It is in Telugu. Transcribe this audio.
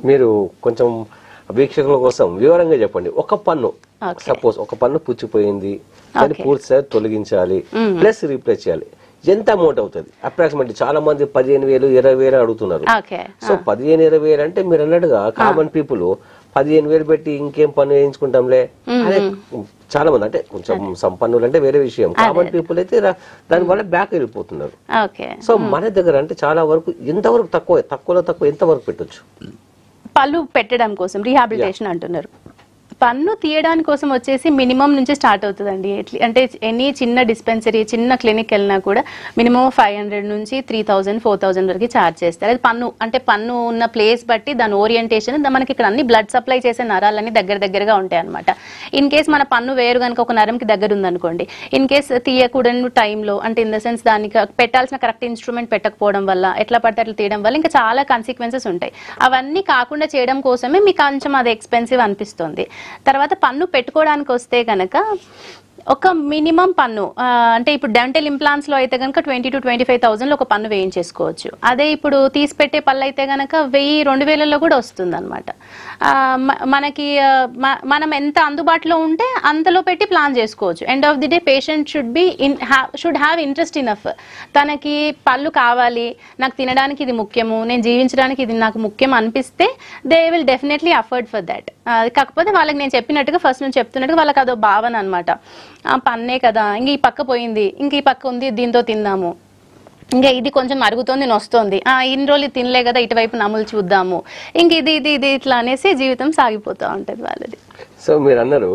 మీరు కొంచెం వీక్షకుల కోసం వివరంగా చెప్పండి. ఒక పన్ను సపోజ్ ఒక పన్ను పుచ్చిపోయింది, దాన్ని పూర్తిగా తొలగించాలి, ప్లస్ రీప్లేస్ చేయాలి, ఎంత అమౌంట్ అవుతుంది అప్రాక్సిమేట్లీ? చాలా మంది 15,000 20,000 అడుగుతున్నారు. సో 15,000 అంటే మీరు అన్నట్టుగా కామన్ పీపుల్ 15,000 పెట్టి ఇంకేం పన్ను వేయించుకుంటాంలే అదే చాలా మంది, అంటే కొంచెం సంపన్నులు అంటే వేరే విషయం, కామన్ పీపుల్ అయితే దాని వల్ల బ్యాక్ వెళ్ళిపోతున్నారు. సో మన దగ్గర అంటే చాలా వరకు ఎంతవరకు తక్కువలో తక్కువ ఎంత వరకు పెట్టొచ్చు? పళ్ళు పెట్టడం కోసం రీహాబిలిటేషన్ అంటున్నారు. పన్ను తీయడానికి కోసం వచ్చేసి మినిమం నుంచి స్టార్ట్ అవుతుందండి. అంటే ఎనీ చిన్న డిస్పెన్సరీ చిన్న క్లినిక్ వెళ్ళినా కూడా మినిమం 500 నుంచి 3,000 4,000 వరకు ఛార్జ్ చేస్తారు. అది పన్ను అంటే పన్ను ఉన్న ప్లేస్ బట్టి దాని ఓరియంటేషన్, మనకి ఇక్కడ అన్ని బ్లడ్ సప్లై చేసే నరాలన్నీ దగ్గరగా ఉంటాయి అనమాట. ఇన్ కేస్ మన పన్ను వేరు కనుక ఒక నరంకి దగ్గర ఉందనుకోండి, ఇన్ కేస్ తీయకూడని టైంలో అంటే ఇన్ ద సెన్స్ దానికి పెట్టాల్సిన కరెక్ట్ ఇన్స్ట్రుమెంట్ పెట్టకపోవడం వల్ల ఎట్లా పడితే అట్లా తీయడం వల్ల ఇంకా చాలా కాన్సిక్వెన్సెస్ ఉంటాయి. అవన్నీ కాకుండా చేయడం కోసమే మీకు కొంచెం అది ఎక్స్పెన్సివ్ అనిపిస్తుంది. తర్వాత పన్ను పెట్టుకోవడానికి వస్తే కనుక ఒక మినిమం పన్ను అంటే ఇప్పుడు డెంటల్ ఇంప్లాంట్స్ లో అయితే కనుక 20,000 to 25,000 ఒక పన్ను వేయించేసుకోవచ్చు. అదే ఇప్పుడు తీసి పెట్టే పళ్ళు అయితే కనుక 1,000-2,000 కూడా వస్తుంది అనమాట. మనకి మనం ఎంత అందుబాటులో ఉంటే అంతలో పెట్టి ప్లాన్ చేసుకోవచ్చు. End of the day patient should have interest enough. తనకి పళ్ళు కావాలి, నాకు తినడానికి ఇది ముఖ్యము, నేను జీవించడానికి ఇది నాకు ముఖ్యం అనిపిస్తే they will definitely afford for that. కాకపోతే వాళ్ళకి నేను చెప్పినట్టుగా ఫస్ట్ నుంచి చెప్తున్నట్టుగా వాళ్ళకి అదో భావన అనమాట, పన్నే కదా ఇంక ఈ పక్క పోయింది, ఇంక ఈ పక్క ఉంది దీంతో తిందాము, ఇంకా ఇది కొంచెం అరుగుతోంది నొస్తోంది, ఇన్ని రోజులు తినలే కదా ఇటువైపు నములు చూద్దాము, ఇంక ఇది ఇట్లా అనేసి జీవితం సాగిపోతూ ఉంటది వాళ్ళది. సో మీరు అన్నారు